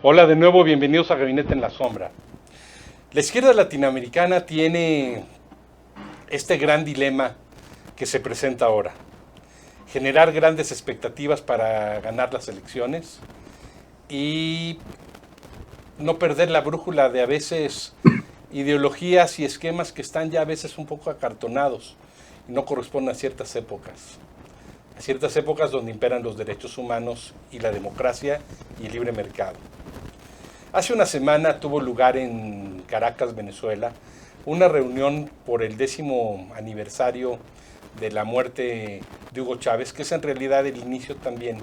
Hola de nuevo, bienvenidos a Gabinete en la Sombra. La izquierda latinoamericana tiene este gran dilema que se presenta ahora. Generar grandes expectativas para ganar las elecciones y no perder la brújula de a veces ideologías y esquemas que están ya a veces un poco acartonados y no corresponden a ciertas épocas. A ciertas épocas donde imperan los derechos humanos y la democracia y el libre mercado. Hace una semana tuvo lugar en Caracas, Venezuela, una reunión por el 10º aniversario de la muerte de Hugo Chávez, que es en realidad el inicio también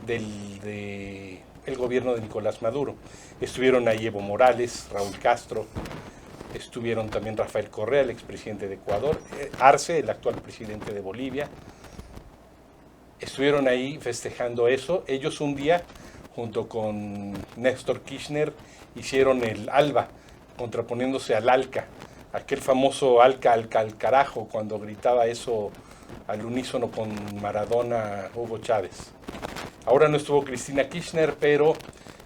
del gobierno de Nicolás Maduro. Estuvieron ahí Evo Morales, Raúl Castro, estuvieron también Rafael Correa, el expresidente de Ecuador, Arce, el actual presidente de Bolivia. Estuvieron ahí festejando eso. Ellos un día, junto con Néstor Kirchner, hicieron el ALBA, contraponiéndose al ALCA, aquel famoso ALCA al carajo, cuando gritaba eso al unísono con Maradona, Hugo Chávez. Ahora no estuvo Cristina Kirchner, pero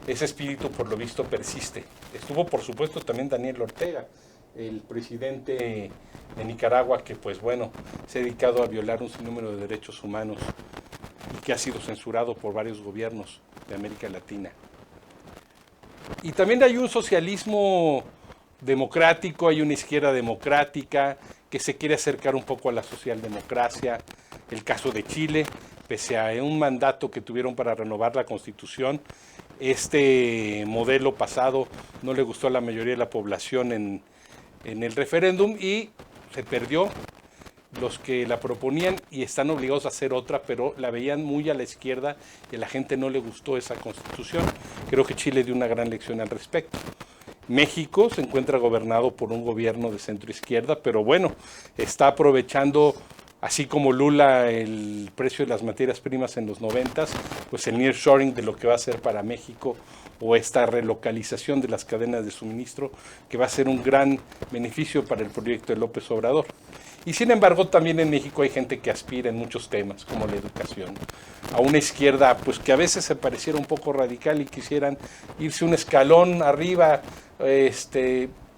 ese espíritu por lo visto persiste. Estuvo por supuesto también Daniel Ortega, el presidente de Nicaragua, que pues bueno, se ha dedicado a violar un sinnúmero de derechos humanos y que ha sido censurado por varios gobiernos de América Latina. Y también hay un socialismo democrático, hay una izquierda democrática que se quiere acercar un poco a la socialdemocracia. El caso de Chile, pese a un mandato que tuvieron para renovar la Constitución, este modelo pasado no le gustó a la mayoría de la población en el referéndum y se perdió. Los que la proponían y están obligados a hacer otra, pero la veían muy a la izquierda y a la gente no le gustó esa constitución. Creo que Chile dio una gran lección al respecto. México se encuentra gobernado por un gobierno de centro izquierda, pero bueno, está aprovechando, así como Lula, el precio de las materias primas en los 90s, pues el nearshoring de lo que va a ser para México, o esta relocalización de las cadenas de suministro, que va a ser un gran beneficio para el proyecto de López Obrador. Y sin embargo, también en México hay gente que aspira en muchos temas, como la educación, a una izquierda pues que a veces se pareciera un poco radical y quisieran irse un escalón arriba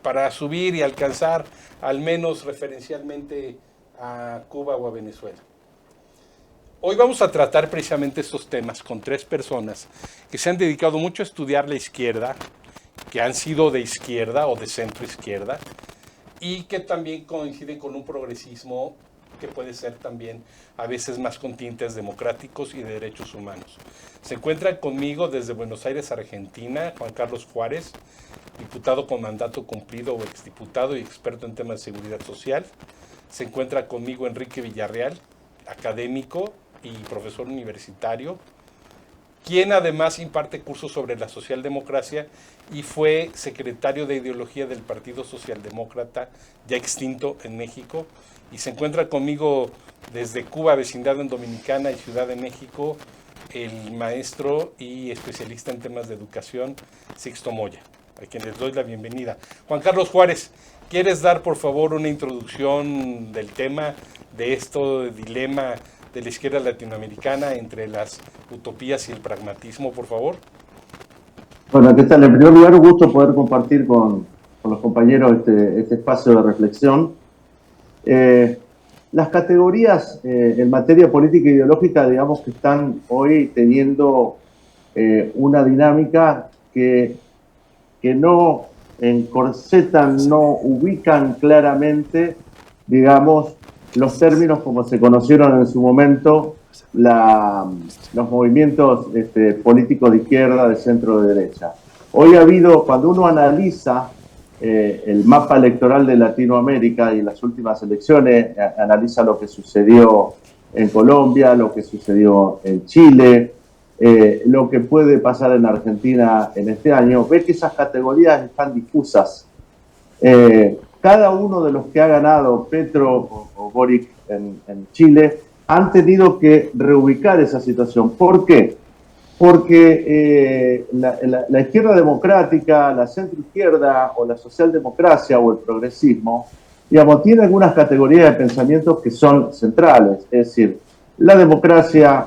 para subir y alcanzar al menos referencialmente a Cuba o a Venezuela. Hoy vamos a tratar precisamente estos temas con 3 personas que se han dedicado mucho a estudiar la izquierda, que han sido de izquierda o de centro izquierda, y que también coinciden con un progresismo que puede ser también a veces más con tintes democráticos y de derechos humanos. Se encuentran conmigo desde Buenos Aires, Argentina, Juan Carlos Juárez, diputado con mandato cumplido o exdiputado y experto en temas de seguridad social. Se encuentra conmigo Enrique Villarreal, académico y profesor universitario, quien además imparte cursos sobre la socialdemocracia y fue secretario de ideología del Partido Socialdemócrata, ya extinto en México, y se encuentra conmigo desde Cuba, vecindad en Dominicana y Ciudad de México, el maestro y especialista en temas de educación, Sixto Moya, a quien les doy la bienvenida. Juan Carlos Juárez, ¿quieres dar por favor una introducción del tema, de este dilema de la izquierda latinoamericana entre las utopías y el pragmatismo, por favor? Bueno, ¿qué tal? En primer lugar, un gusto poder compartir con los compañeros este espacio de reflexión. Las categorías en materia política e ideológica, digamos que están hoy teniendo una dinámica que no encorsetan, no ubican claramente, digamos, los términos como se conocieron en su momento los movimientos políticos de izquierda, de centro, de derecha. Hoy ha habido, cuando uno analiza el mapa electoral de Latinoamérica y las últimas elecciones, analiza lo que sucedió en Colombia, lo que sucedió en Chile, lo que puede pasar en Argentina en este año, ve que esas categorías están difusas. Cada uno de los que ha ganado, Petro o Boric en Chile, han tenido que reubicar esa situación. ¿Por qué? Porque la izquierda democrática, la centroizquierda o la socialdemocracia o el progresismo, digamos, tiene algunas categorías de pensamientos que son centrales. Es decir, la democracia,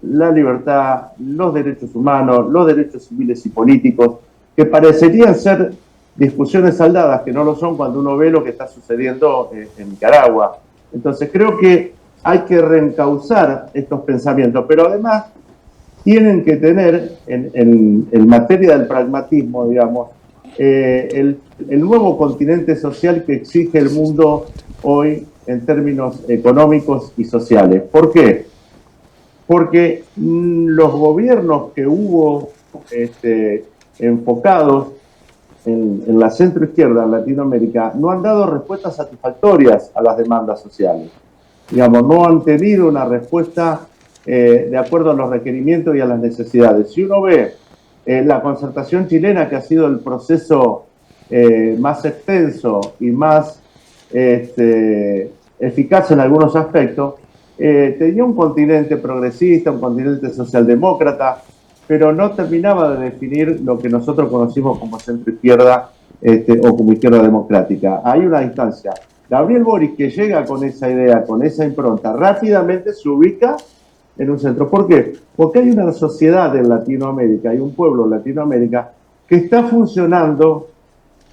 la libertad, los derechos humanos, los derechos civiles y políticos, que parecerían ser discusiones saldadas, que no lo son cuando uno ve lo que está sucediendo en Nicaragua. Entonces creo que hay que reencauzar estos pensamientos, pero además tienen que tener, en materia del pragmatismo, digamos, el nuevo continente social que exige el mundo hoy en términos económicos y sociales. ¿Por qué? Porque los gobiernos que hubo enfocados en la centroizquierda en Latinoamérica no han dado respuestas satisfactorias a las demandas sociales. Digamos, no han tenido una respuesta de acuerdo a los requerimientos y a las necesidades. Si uno ve la concertación chilena, que ha sido el proceso más extenso y más eficaz en algunos aspectos, tenía un continente progresista, un continente socialdemócrata, pero no terminaba de definir lo que nosotros conocimos como centro-izquierda o como izquierda democrática. Hay una distancia. Gabriel Boric, que llega con esa idea, con esa impronta, rápidamente se ubica en un centro. ¿Por qué? Porque hay una sociedad en Latinoamérica, hay un pueblo en Latinoamérica que está funcionando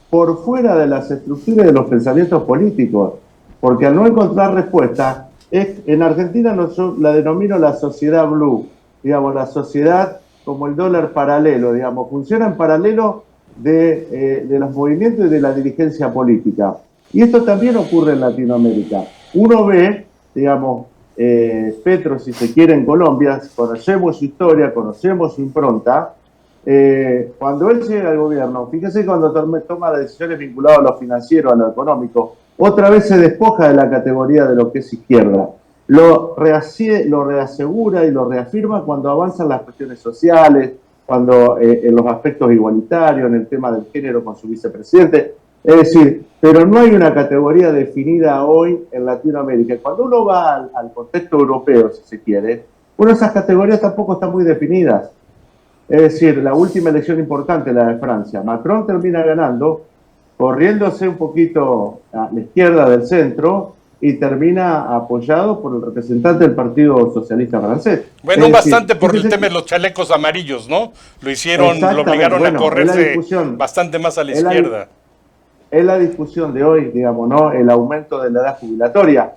por fuera de las estructuras de los pensamientos políticos, porque al no encontrar respuesta, en Argentina la denomino la sociedad blue, digamos, la sociedad como el dólar paralelo, digamos, funciona en paralelo de los movimientos y de la dirigencia política. Y esto también ocurre en Latinoamérica. Uno ve, digamos, Petro, si se quiere, en Colombia, conocemos su historia, conocemos su impronta. Cuando él llega al gobierno, fíjese cuando toma las decisiones vinculadas a lo financiero, a lo económico, otra vez se despoja de la categoría de lo que es izquierda. Lo reasegura y lo reafirma cuando avanzan las cuestiones sociales, cuando en los aspectos igualitarios, en el tema del género con su vicepresidente. Es decir, pero no hay una categoría definida hoy en Latinoamérica. Cuando uno va al contexto europeo, si se quiere, bueno, esas categorías tampoco están muy definidas. Es decir, la última elección importante, la de Francia, Macron termina ganando, corriéndose un poquito a la izquierda del centro, y termina apoyado por el representante del Partido Socialista francés. Bueno, bastante por el tema de los chalecos amarillos, ¿no? Lo hicieron, lo obligaron a correrse bastante más a la izquierda. Es la discusión de hoy, digamos, ¿no? El aumento de la edad jubilatoria.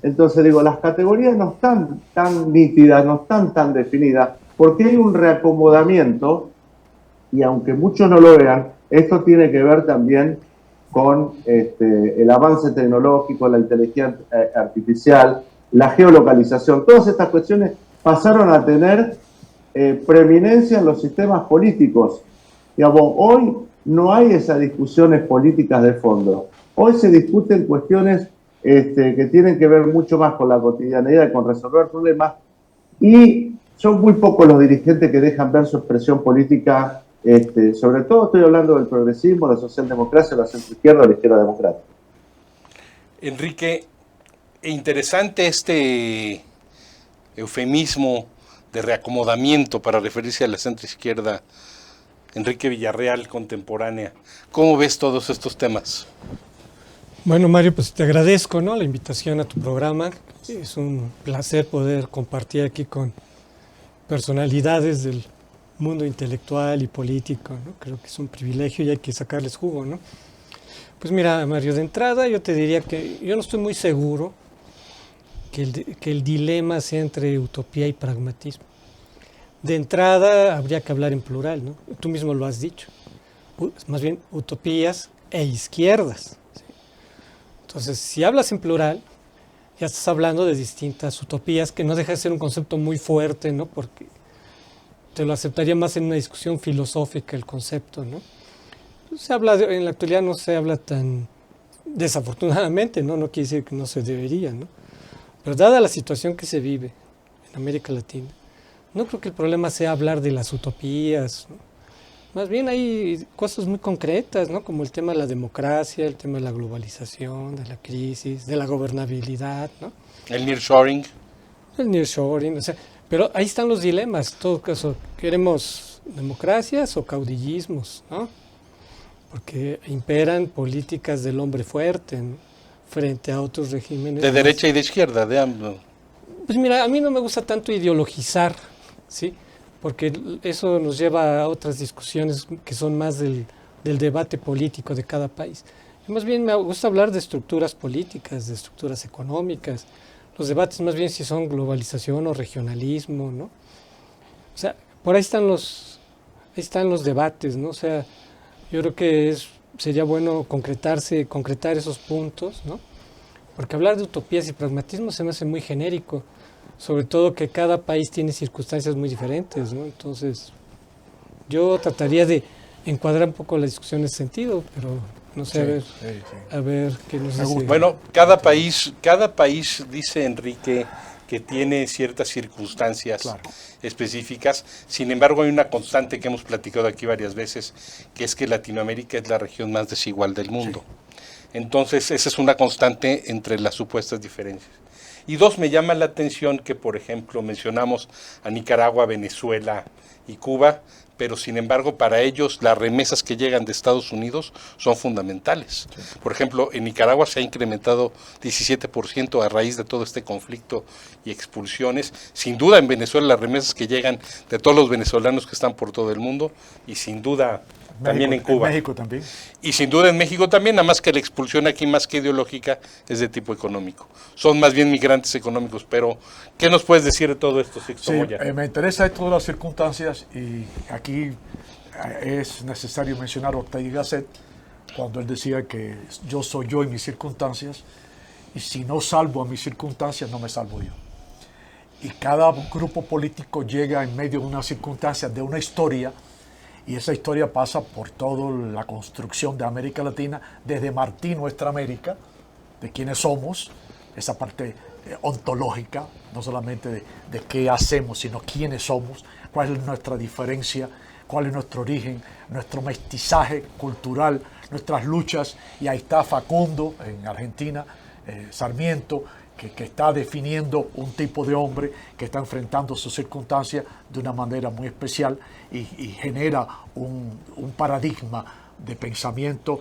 Entonces, digo, las categorías no están tan nítidas, no están tan definidas, porque hay un reacomodamiento, y aunque muchos no lo vean, esto tiene que ver también con el avance tecnológico, la inteligencia artificial, la geolocalización. Todas estas cuestiones pasaron a tener preeminencia en los sistemas políticos. Digamos, hoy no hay esas discusiones políticas de fondo. Hoy se discuten cuestiones que tienen que ver mucho más con la cotidianeidad, con resolver problemas, y son muy pocos los dirigentes que dejan ver su expresión política. Sobre todo estoy hablando del progresismo, la socialdemocracia, la centroizquierda, la izquierda democrática. Enrique, interesante este eufemismo de reacomodamiento para referirse a la centroizquierda. Enrique Villarreal, contemporánea. ¿Cómo ves todos estos temas? Bueno, Mario, pues te agradezco, ¿no?, la invitación a tu programa. Es un placer poder compartir aquí con personalidades del mundo intelectual y político, ¿no? Creo que es un privilegio y hay que sacarles jugo, ¿no? Pues mira, Mario, de entrada yo te diría que yo no estoy muy seguro que el dilema sea entre utopía y pragmatismo. De entrada habría que hablar en plural, ¿no? Tú mismo lo has dicho. Más bien utopías e izquierdas, ¿sí? Entonces, si hablas en plural, ya estás hablando de distintas utopías, que no deja de ser un concepto muy fuerte, ¿no? Porque te lo aceptaría más en una discusión filosófica el concepto, ¿no? En la actualidad no se habla tan desafortunadamente, ¿no? No quiere decir que no se debería, ¿no? Pero dada la situación que se vive en América Latina, no creo que el problema sea hablar de las utopías, ¿no? Más bien hay cosas muy concretas, ¿no? Como el tema de la democracia, el tema de la globalización, de la crisis, de la gobernabilidad, ¿no? El nearshoring. El nearshoring, o sea, pero ahí están los dilemas. En todo caso, ¿queremos democracias o caudillismos, ¿no? Porque imperan políticas del hombre fuerte, ¿no?, frente a otros regímenes. De derecha y de izquierda, de ambos. Pues mira, a mí no me gusta tanto ideologizar, ¿sí? Porque eso nos lleva a otras discusiones que son más del debate político de cada país. Y más bien me gusta hablar de estructuras políticas, de estructuras económicas. Los debates más bien si son globalización o regionalismo, ¿no? O sea, por ahí están los debates, ¿no? O sea, yo creo que sería bueno concretar esos puntos, ¿no? Porque hablar de utopías y pragmatismo se me hace muy genérico, sobre todo que cada país tiene circunstancias muy diferentes, ¿no? Entonces, yo trataría de encuadrar un poco la discusión en ese sentido, pero no sé, a ver qué nos dice. Bueno, cada país, dice Enrique, que tiene ciertas circunstancias específicas. Sin embargo, hay una constante que hemos platicado aquí varias veces, que es que Latinoamérica es la región más desigual del mundo. Entonces, esa es una constante entre las supuestas diferencias. Y dos, me llama la atención que, por ejemplo, mencionamos a Nicaragua, Venezuela y Cuba, pero sin embargo para ellos las remesas que llegan de Estados Unidos son fundamentales. Por ejemplo, en Nicaragua se ha incrementado 17% a raíz de todo este conflicto y expulsiones. Sin duda en Venezuela las remesas que llegan de todos los venezolanos que están por todo el mundo, y sin duda también en Cuba. En México también. Y sin duda en México también, nada más que la expulsión aquí más que ideológica es de tipo económico. Son más bien migrantes económicos, pero ¿qué nos puedes decir de todo esto, Sixto Moya? Me interesa esto de las circunstancias, y aquí es necesario mencionar a Ortega y Gasset cuando él decía que yo soy yo y mis circunstancias, y si no salvo a mis circunstancias no me salvo yo. Y cada grupo político llega en medio de una circunstancia, de una historia, y esa historia pasa por toda la construcción de América Latina, desde Martí, nuestra América, de quiénes somos, esa parte ontológica, no solamente de qué hacemos, sino quiénes somos, cuál es nuestra diferencia, cuál es nuestro origen, nuestro mestizaje cultural, nuestras luchas. Y ahí está Facundo en Argentina, Sarmiento, que está definiendo un tipo de hombre que está enfrentando sus circunstancias de una manera muy especial, y genera un paradigma de pensamiento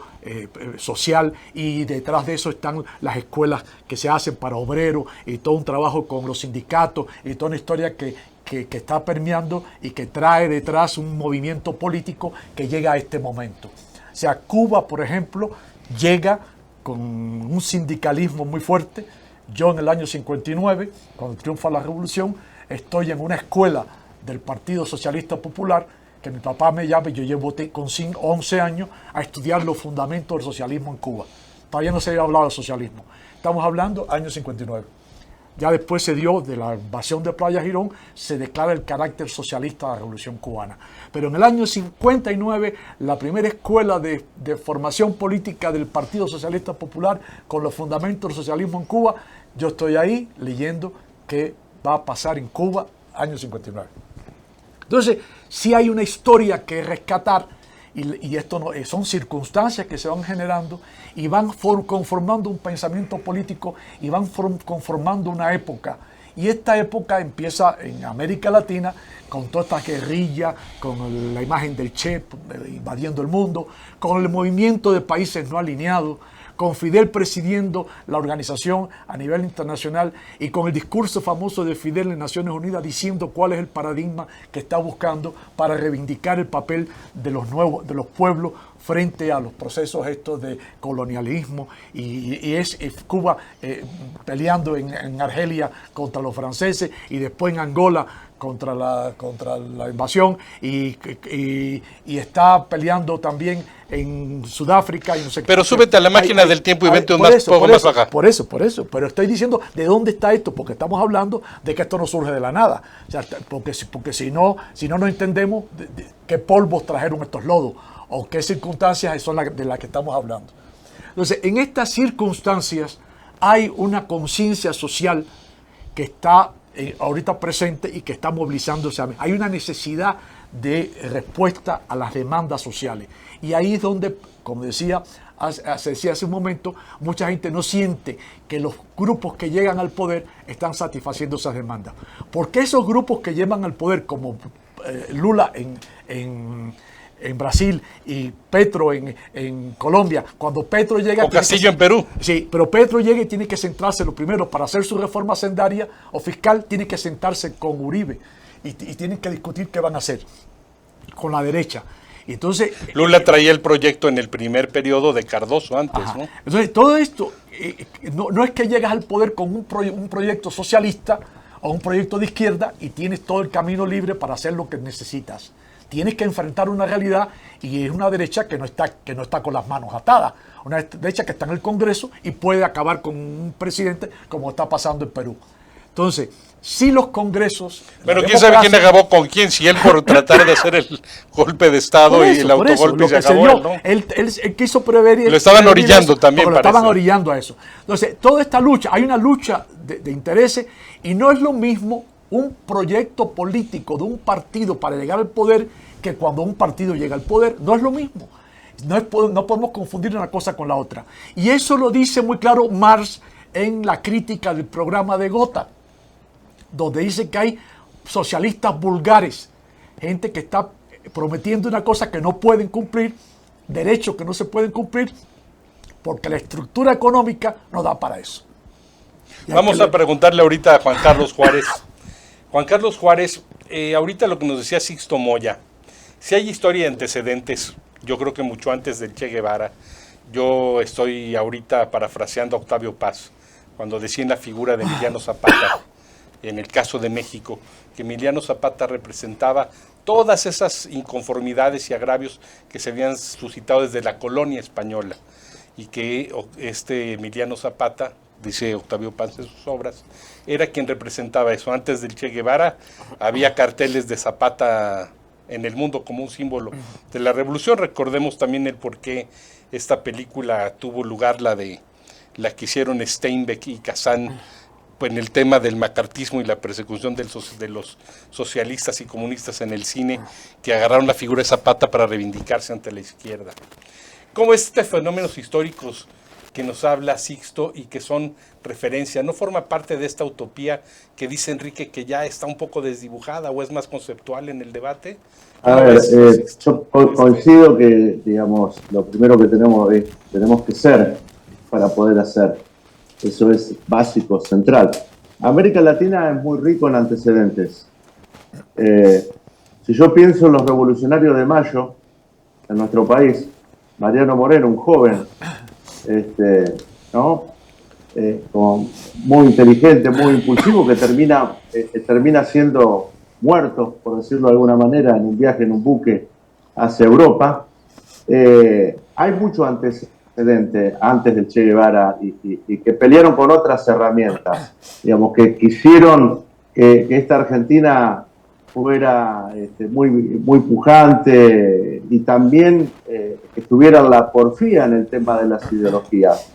social, y detrás de eso están las escuelas que se hacen para obreros, y todo un trabajo con los sindicatos, y toda una historia que está permeando y que trae detrás un movimiento político que llega a este momento. O sea, Cuba, por ejemplo, llega con un sindicalismo muy fuerte. Yo en el año 59, cuando triunfa la revolución, estoy en una escuela del Partido Socialista Popular, que mi papá me llama, y yo llevo con 11 años a estudiar los fundamentos del socialismo en Cuba. Todavía no se había hablado del socialismo. Estamos hablando año 59. Ya después se dio, de la invasión de Playa Girón, se declara el carácter socialista de la Revolución Cubana. Pero en el año 59, la primera escuela de formación política del Partido Socialista Popular, con los fundamentos del socialismo en Cuba, yo estoy ahí leyendo qué va a pasar en Cuba, año 59. Entonces, sí hay una historia que rescatar, y esto no, son circunstancias que se van generando y van conformando un pensamiento político, y van conformando una época. Y esta época empieza en América Latina con toda esta guerrilla, con la imagen del Che invadiendo el mundo, con el movimiento de países no alineados, con Fidel presidiendo la organización a nivel internacional, y con el discurso famoso de Fidel en Naciones Unidas diciendo cuál es el paradigma que está buscando para reivindicar el papel de los pueblos frente a los procesos estos de colonialismo, y es Cuba peleando en Argelia contra los franceses, y después en Angola contra la invasión, y está peleando también en Sudáfrica. Y no sé pero qué. Súbete a la máquina del tiempo y vete más acá. Por eso. Pero estoy diciendo de dónde está esto, porque estamos hablando de que esto no surge de la nada. O sea, porque si no entendemos de qué polvos trajeron estos lodos, o qué circunstancias son de las que estamos hablando. Entonces, en estas circunstancias hay una conciencia social que está ahorita presente y que está movilizándose. Hay una necesidad de respuesta a las demandas sociales. Y ahí es donde, como decía hace un momento, mucha gente no siente que los grupos que llegan al poder están satisfaciendo esas demandas. Porque esos grupos que llevan al poder, como Lula en en Brasil y Petro en Colombia. Cuando Petro llega... O Castillo en Perú. Sí, pero Petro llega y tiene que centrarse, lo primero, para hacer su reforma sendaria o fiscal, tiene que sentarse con Uribe y tienen que discutir qué van a hacer con la derecha. Y entonces... Lula traía el proyecto en el primer periodo de Cardoso antes, Ajá. ¿no? Entonces, todo esto no es que llegas al poder con un proyecto socialista o un proyecto de izquierda y tienes todo el camino libre para hacer lo que necesitas. Tienes que enfrentar una realidad y es una derecha que no está con las manos atadas. Una derecha que está en el Congreso y puede acabar con un presidente como está pasando en Perú. Entonces, si los congresos... Pero quién sabe quién acabó con quién, si él por tratar de hacer el golpe de Estado y el autogolpe se acabó él, ¿no? Él quiso prever... Lo estaban orillando eso, también, lo estaban orillando a eso. Entonces, toda esta lucha, hay una lucha de intereses y no es lo mismo un proyecto político de un partido para llegar al poder que cuando un partido llega al poder. No es lo mismo. No podemos confundir una cosa con la otra. Y eso lo dice muy claro Marx en la crítica del programa de Gotha, donde dice que hay socialistas vulgares, gente que está prometiendo una cosa que no pueden cumplir, derechos que no se pueden cumplir, porque la estructura económica no da para eso. Vamos a preguntarle ahorita a Juan Carlos Juárez. Juan Carlos Juárez, ahorita lo que nos decía Sixto Moya, si hay historia de antecedentes, yo creo que mucho antes del Che Guevara, yo estoy ahorita parafraseando a Octavio Paz, cuando decía en la figura de Emiliano Zapata, en el caso de México, que Emiliano Zapata representaba todas esas inconformidades y agravios que se habían suscitado desde la colonia española, y que Emiliano Zapata, dice Octavio Paz en sus obras, era quien representaba eso. Antes del Che Guevara había carteles de Zapata en el mundo como un símbolo de la revolución. Recordemos también el por qué esta película tuvo lugar, la que hicieron Steinbeck y Kazan, pues en el tema del macartismo y la persecución de los socialistas y comunistas en el cine, que agarraron la figura de Zapata para reivindicarse ante la izquierda. ¿Cómo estos fenómenos históricos que nos habla Sixto y que son referencia no forma parte de esta utopía que dice Enrique que ya está un poco desdibujada o es más conceptual en el debate? A ver, yo coincido que, digamos, lo primero que tenemos que ser para poder hacer. Eso es básico, central. América Latina es muy rico en antecedentes. Si yo pienso en los revolucionarios de Mayo, en nuestro país, Mariano Moreno, un joven, muy inteligente, muy impulsivo, que termina siendo muerto, por decirlo de alguna manera, en un viaje en un buque hacia Europa. Hay mucho antecedente antes del Che Guevara y que pelearon con otras herramientas, digamos, que quisieron que esta Argentina fuera muy pujante y también que tuviera la porfía en el tema de las ideologías.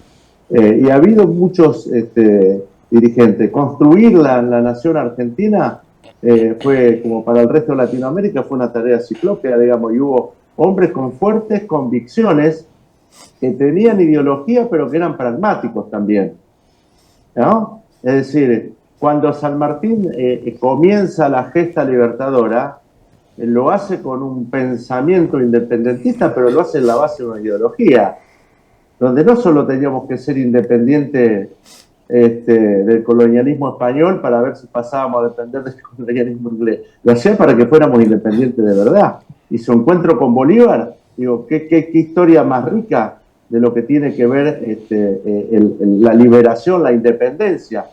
Y ha habido muchos dirigentes. Construir la nación argentina fue, como para el resto de Latinoamérica, fue una tarea ciclópea, digamos, y hubo hombres con fuertes convicciones que tenían ideología, pero que eran pragmáticos también, ¿no? Es decir, cuando San Martín comienza la gesta libertadora, lo hace con un pensamiento independentista, pero lo hace en la base de una ideología, donde no solo teníamos que ser independientes del colonialismo español para ver si pasábamos a depender del colonialismo inglés, lo hacía para que fuéramos independientes de verdad. Y su encuentro con Bolívar, digo, ¿qué historia más rica de lo que tiene que ver la liberación, la independencia?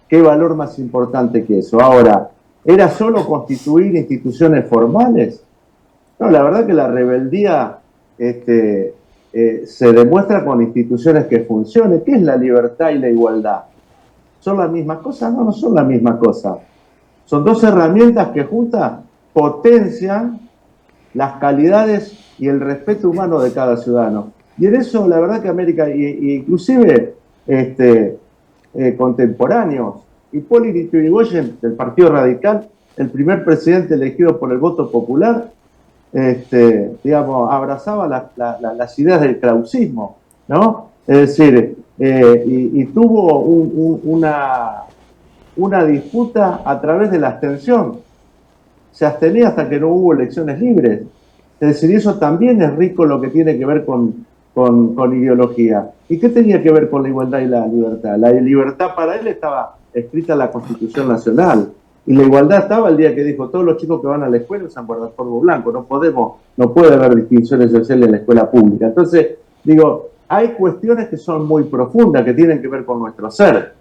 ¿Qué valor más importante que eso? Ahora, ¿era solo constituir instituciones formales? No, la verdad que la rebeldía se demuestra con instituciones que funcionen. ¿Qué es la libertad y la igualdad? ¿Son las mismas cosas? No, no son las mismas cosas. Son dos herramientas que juntas potencian las calidades y el respeto humano de cada ciudadano. Y en eso, la verdad que América, inclusive contemporáneos, Hipólito Yrigoyen, del Partido Radical, el primer presidente elegido por el voto popular, digamos, abrazaba las ideas del krausismo, ¿no? Es decir, y tuvo una disputa a través de la abstención. Se abstenía hasta que no hubo elecciones libres. Es decir, eso también es rico lo que tiene que ver con ideología. ¿Y qué tenía que ver con la igualdad y la libertad? La libertad para él estaba escrita en la Constitución Nacional. Y la igualdad estaba el día que dijo, todos los chicos que van a la escuela usan guardapolvo blanco, no puede haber distinciones sociales en la escuela pública. Entonces, digo, hay cuestiones que son muy profundas, que tienen que ver con nuestro ser,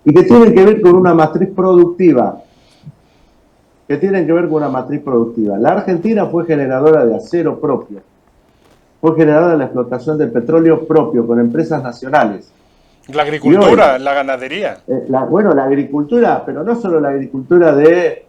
y que tienen que ver con una matriz productiva, La Argentina fue generadora de acero propio, fue generadora de la explotación del petróleo propio, con empresas nacionales. La agricultura, la ganadería. La agricultura, pero no solo la agricultura de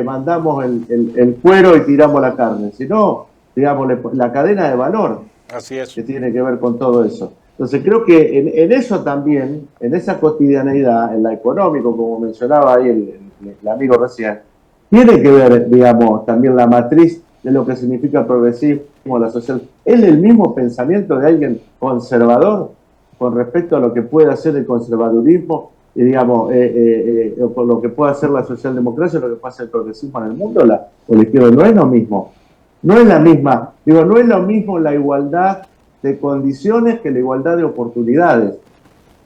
mandamos el cuero y tiramos la carne, sino, digamos, la cadena de valor. Así es. Que tiene que ver con todo eso. Entonces creo que en eso también, en esa cotidianeidad, en la económico, como mencionaba ahí el amigo recién, tiene que ver, digamos, también la matriz de lo que significa el progresismo, la social. ¿Es el mismo pensamiento de alguien conservador con respecto a lo que puede hacer el conservadurismo, y digamos, con lo que puede hacer la socialdemocracia, lo que puede hacer el progresismo en el mundo, o la izquierda? No es lo mismo. No es la misma, no es lo mismo la igualdad de condiciones que la igualdad de oportunidades.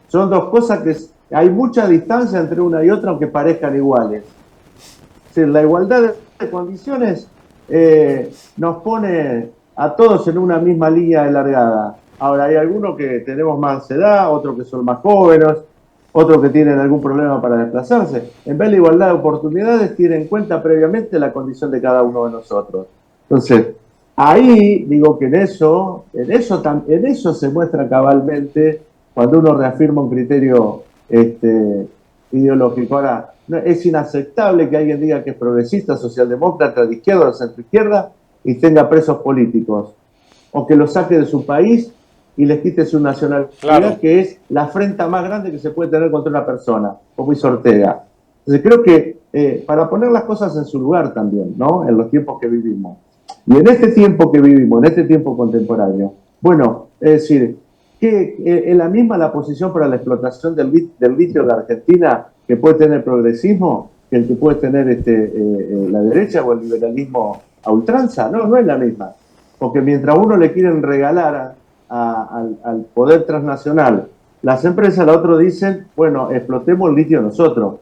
Son dos cosas que hay mucha distancia entre una y otra, aunque parezcan iguales. Es decir, la igualdad de condiciones nos pone a todos en una misma línea de largada. Ahora, hay algunos que tenemos más edad, otros que son más jóvenes, otros que tienen algún problema para desplazarse. En vez de la igualdad de oportunidades, tiene en cuenta previamente la condición de cada uno de nosotros. Entonces, ahí digo que en eso se muestra cabalmente cuando uno reafirma un criterio ideológico. Ahora, es inaceptable que alguien diga que es progresista, socialdemócrata, de izquierda o centroizquierda y tenga presos políticos, o que los saque de su país y les quite su nacionalidad, claro, que es la afrenta más grande que se puede tener contra una persona, como hizo Ortega. Entonces creo que para poner las cosas en su lugar también, ¿no?, en los tiempos que vivimos. Y en este tiempo que vivimos, en este tiempo contemporáneo, bueno, es decir, que es la misma la posición para la explotación del litio de la Argentina que puede tener el progresismo, que el que puede tener la derecha o el liberalismo a ultranza. No es la misma. Porque mientras uno le quieren regalar al poder transnacional las empresas, al otro dicen, bueno, explotemos el litio nosotros,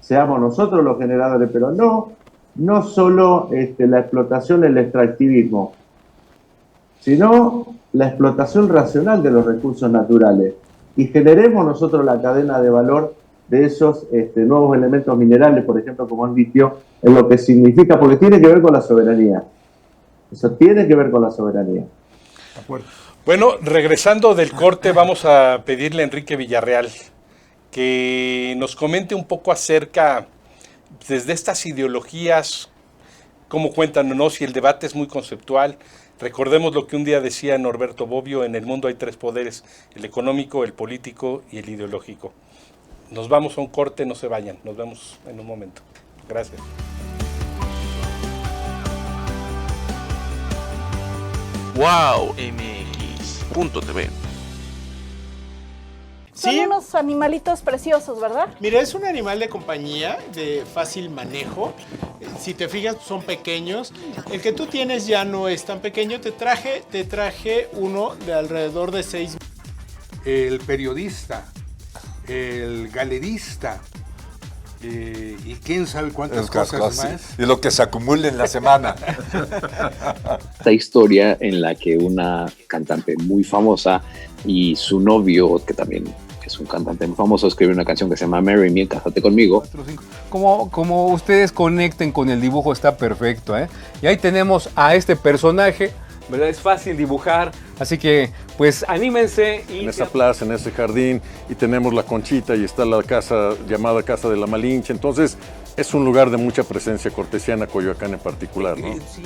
seamos nosotros los generadores, pero no solo la explotación, el extractivismo, sino la explotación racional de los recursos naturales, y generemos nosotros la cadena de valor de esos nuevos elementos minerales, por ejemplo, como el litio, en lo que significa, porque tiene que ver con la soberanía. Eso tiene que ver con la soberanía. De acuerdo. Bueno, regresando del corte, vamos a pedirle a Enrique Villarreal que nos comente un poco acerca, desde estas ideologías, cómo cuentan o no, si el debate es muy conceptual. Recordemos lo que un día decía Norberto Bobbio: en el mundo hay tres poderes, el económico, el político y el ideológico. Nos vamos a un corte, no se vayan, nos vemos en un momento. Gracias. WowMX.tv. Son Sí, unos animalitos preciosos, ¿verdad? mira, es un animal de compañía, de fácil manejo. Si te fijas, son pequeños. El que tú tienes ya no es tan pequeño. Te traje uno de alrededor de 6. El periodista, el galerista, y quién sabe cuántas cosas más. Y lo que se acumula en la semana. Esta historia en la que una cantante muy famosa y su novio, que también es un cantante muy famoso, escribe una canción que se llama Marry Me, Cásate Conmigo. Como ustedes conecten con el dibujo está perfecto, ¿eh? Y ahí tenemos a este personaje, ¿verdad? Es fácil dibujar, así que pues anímense. En esa plaza, en ese jardín, y tenemos la Conchita y está la casa llamada Casa de la Malinche. Entonces es un lugar de mucha presencia cortesiana, Coyoacán en particular, ¿no? Sí.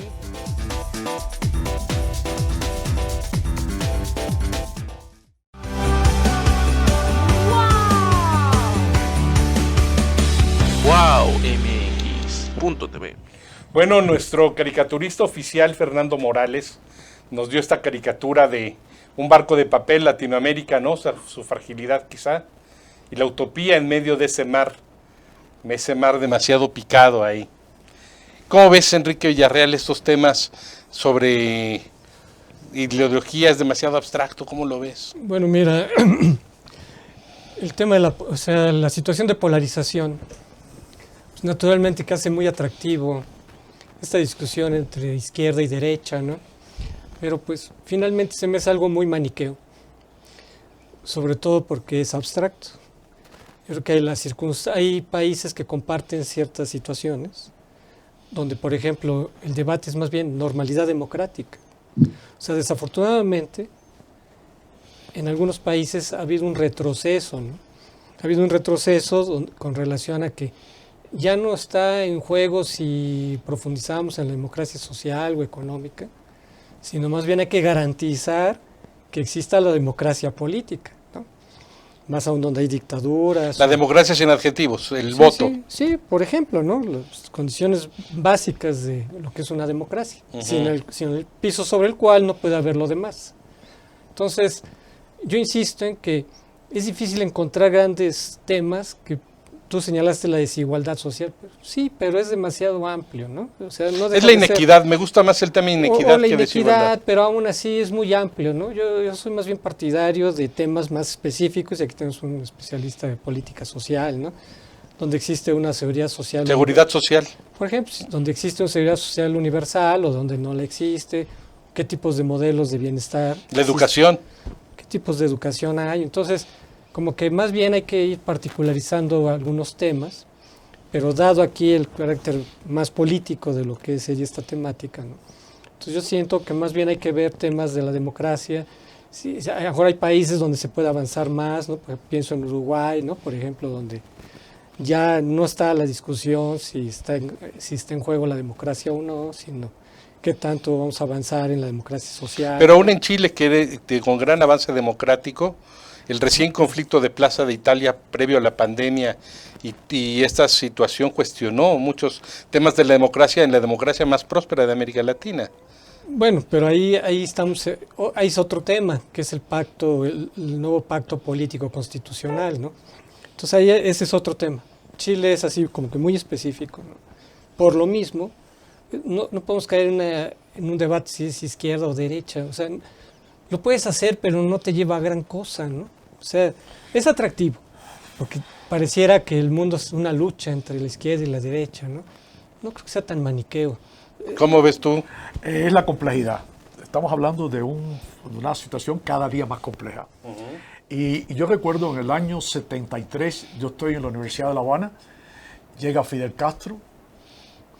WowMX.tv. Bueno, nuestro caricaturista oficial, Fernando Morales, nos dio esta caricatura de un barco de papel, Latinoamérica, ¿no? Su fragilidad quizá, y la utopía en medio de ese mar demasiado picado ahí. ¿Cómo ves, Enrique Villarreal, estos temas sobre ideología? ¿Es demasiado abstracto? ¿Cómo lo ves? Bueno, mira, el tema de la situación de polarización, pues naturalmente que hace muy atractivo esta discusión entre izquierda y derecha, ¿no? Pero pues finalmente se me hace algo muy maniqueo, sobre todo porque es abstracto. Yo creo que hay países que comparten ciertas situaciones, donde por ejemplo el debate es más bien normalidad democrática. O sea, desafortunadamente en algunos países ha habido un retroceso, ¿no? Ha habido un retroceso con relación a que ya no está en juego si profundizamos en la democracia social o económica, sino más bien hay que garantizar que exista la democracia política, ¿no? Más aún donde hay dictaduras. La democracia sin adjetivos, el voto. Sí, por ejemplo, ¿no? Las condiciones básicas de lo que es una democracia, sin el piso sobre el cual no puede haber lo demás. Entonces, yo insisto en que es difícil encontrar grandes temas que tú señalaste la desigualdad social. Sí, pero es demasiado amplio, ¿no? O sea, no es la inequidad, me gusta más el tema inequidad o la que desigualdad. Pero aún así es muy amplio, ¿no? Yo soy más bien partidario de temas más específicos, y aquí tenemos un especialista de política social, ¿no? Donde existe una seguridad social. Seguridad social. Por ejemplo, donde existe una seguridad social universal o donde no la existe, qué tipos de modelos de bienestar. La educación. Qué tipos de educación hay. Entonces, como que más bien hay que ir particularizando algunos temas, pero dado aquí el carácter más político de lo que sería esta temática, ¿no? Entonces yo siento que más bien hay que ver temas de la democracia. Sí, a lo mejor hay países donde se puede avanzar más, ¿no? Pienso en Uruguay, ¿no? Por ejemplo, donde ya no está la discusión si está en juego la democracia o no, sino qué tanto vamos a avanzar en la democracia social. Pero aún en Chile, con gran avance democrático, el recién conflicto de Plaza de Italia previo a la pandemia y esta situación cuestionó muchos temas de la democracia en la democracia más próspera de América Latina. Bueno, pero ahí estamos, ahí es otro tema, que es el pacto, el nuevo pacto político constitucional, ¿no? Entonces ahí ese es otro tema. Chile es así como que muy específico, ¿no? Por lo mismo, no podemos caer en un debate si es izquierda o derecha, o sea, lo puedes hacer, pero no te lleva a gran cosa, ¿no? O sea, es atractivo, porque pareciera que el mundo es una lucha entre la izquierda y la derecha, ¿no? No creo que sea tan maniqueo. ¿Cómo ves tú? Es la complejidad. Estamos hablando de una situación cada día más compleja. Y yo recuerdo en el año 73, yo estoy en la Universidad de La Habana, llega Fidel Castro,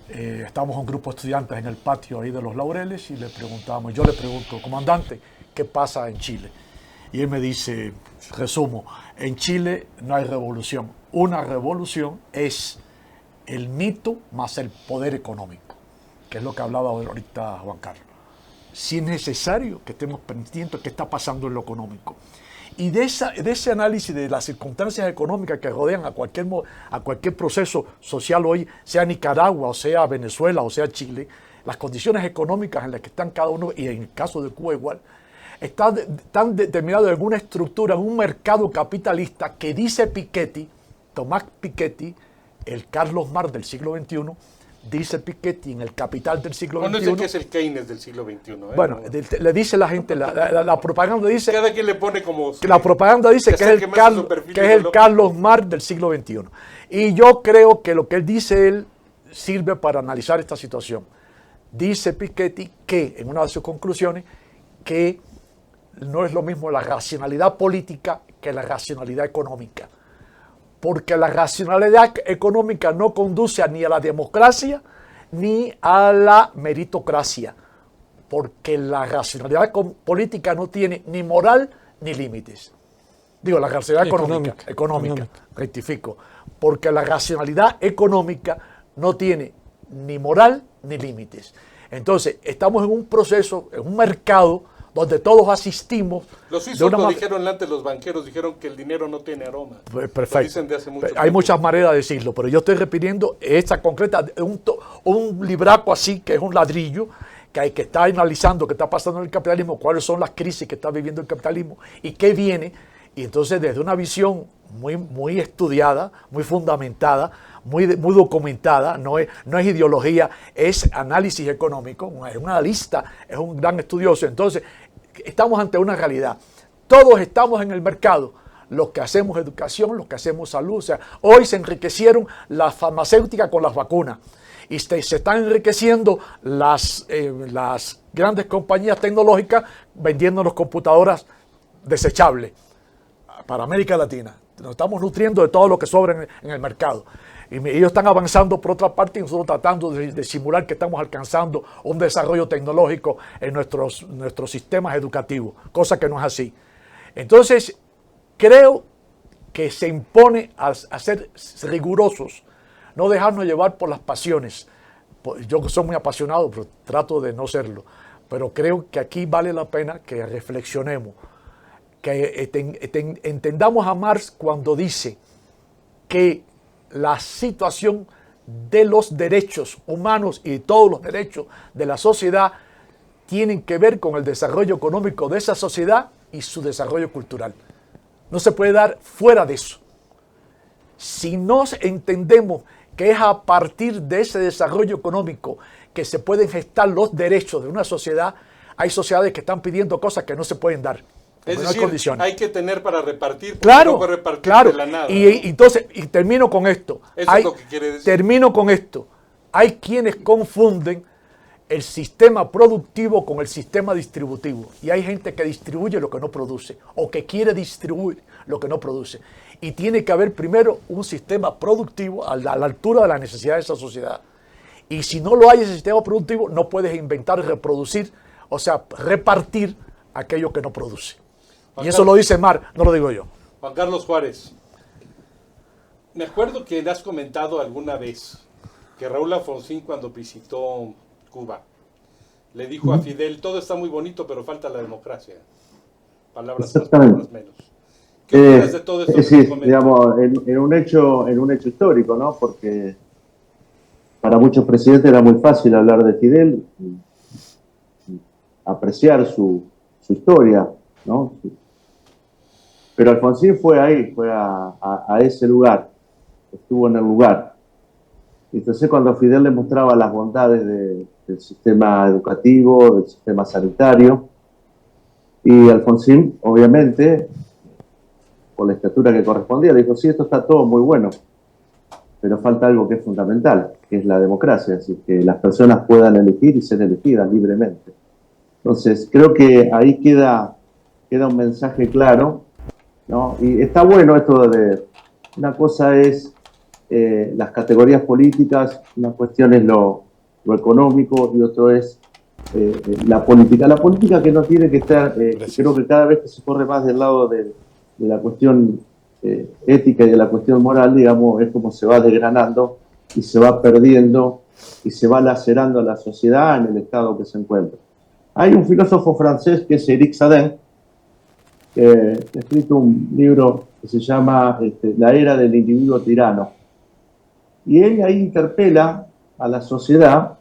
estábamos un grupo de estudiantes en el patio ahí de los Laureles y yo le pregunto, comandante, ¿qué pasa en Chile? Y él me dice, resumo, en Chile no hay revolución. Una revolución es el mito más el poder económico, que es lo que hablaba ahorita Juan Carlos. Si es necesario que estemos pendientes de qué está pasando en lo económico. Y de ese análisis de las circunstancias económicas que rodean a cualquier proceso social hoy, sea Nicaragua, o sea Venezuela, o sea Chile, las condiciones económicas en las que están cada uno, y en el caso de Cuba igual, están determinados en alguna estructura, en un mercado capitalista que dice Piketty, Tomás Piketty, el Carlos Marx del siglo XXI, dice Piketty en El Capital del siglo XXI. No sé qué es el Keynes del siglo XXI. Bueno, le dice la gente, la propaganda dice... Cada quien le pone como... La propaganda dice que es el Carlos Marx del siglo XXI. Y yo creo que lo que él dice, sirve para analizar esta situación. Dice Piketty que, en una de sus conclusiones, que no es lo mismo la racionalidad política que la racionalidad económica. Porque la racionalidad económica no conduce ni a la democracia ni a la meritocracia. Porque la racionalidad política no tiene ni moral ni límites. Digo, la racionalidad económica, rectifico. Porque la racionalidad económica no tiene ni moral ni límites. Entonces, estamos en un proceso, en un mercado donde todos asistimos. Los suizos lo dijeron antes, los banqueros dijeron que el dinero no tiene aroma. Perfecto. Lo dicen de hace mucho tiempo. Hay muchas maneras de decirlo, pero yo estoy repitiendo esta concreta, un libraco así, que es un ladrillo, que está analizando qué está pasando en el capitalismo, cuáles son las crisis que está viviendo el capitalismo y qué viene. Y entonces, desde una visión muy estudiada, muy fundamentada, muy documentada, no es ideología, es análisis económico, es un analista, es un gran estudioso. Entonces, estamos ante una realidad. Todos estamos en el mercado, los que hacemos educación, los que hacemos salud. O sea, hoy se enriquecieron las farmacéuticas con las vacunas y se están enriqueciendo las grandes compañías tecnológicas vendiéndonos computadoras desechables para América Latina. Nos estamos nutriendo de todo lo que sobra en el mercado. Y ellos están avanzando por otra parte y nosotros tratando de simular que estamos alcanzando un desarrollo tecnológico en nuestros sistemas educativos, cosa que no es así. Entonces, creo que se impone a ser rigurosos, no dejarnos llevar por las pasiones. Yo soy muy apasionado, pero trato de no serlo. Pero creo que aquí vale la pena que reflexionemos, que entendamos a Marx cuando dice que la situación de los derechos humanos y todos los derechos de la sociedad tienen que ver con el desarrollo económico de esa sociedad y su desarrollo cultural. No se puede dar fuera de eso. Si no entendemos que es a partir de ese desarrollo económico que se pueden gestar los derechos de una sociedad, hay sociedades que están pidiendo cosas que no se pueden dar. Es no decir, hay condiciones. hay que tener para repartir, porque Claro, no puede repartir claro. de la nada. Y entonces, y termino con esto. Eso es lo que quiere decir. Termino con esto. Hay quienes confunden el sistema productivo con el sistema distributivo. Y hay gente que distribuye lo que no produce o que quiere distribuir lo que no produce. Y tiene que haber primero un sistema productivo a la altura de las necesidades de esa sociedad. Y si no lo hay ese sistema productivo, no puedes inventar y reproducir, o sea, repartir aquello que no produce. Y eso lo dice Marx, no lo digo yo. Juan Carlos Juárez, me acuerdo que le has comentado alguna vez que Raúl Alfonsín, cuando visitó Cuba, le dijo a Fidel: todo está muy bonito, pero falta la democracia. Palabras más, palabras menos. ¿Qué opinas de todo esto? Sí, digamos, en un hecho histórico, ¿no? Porque para muchos presidentes era muy fácil hablar de Fidel, y apreciar su historia, ¿no? Pero Alfonsín fue ahí, fue a ese lugar, estuvo en el lugar. Y entonces cuando Fidel le mostraba las bondades del sistema educativo, del sistema sanitario, y Alfonsín, obviamente, por la estatura que correspondía, le dijo: sí, esto está todo muy bueno, pero falta algo que es fundamental, que es la democracia, es decir, que las personas puedan elegir y ser elegidas libremente. Entonces, creo que ahí queda un mensaje claro, ¿no? Y está bueno esto de, una cosa es las categorías políticas, una cuestión es lo económico y otro es la política. La política que no tiene que estar, creo que cada vez que se corre más del lado de la cuestión ética y de la cuestión moral, digamos, es como se va desgranando y se va perdiendo y se va lacerando a la sociedad en el estado que se encuentra. Hay un filósofo francés que es Éric Sadin, que ha escrito un libro que se llama La era del individuo tirano. Y él ahí interpela a la sociedad,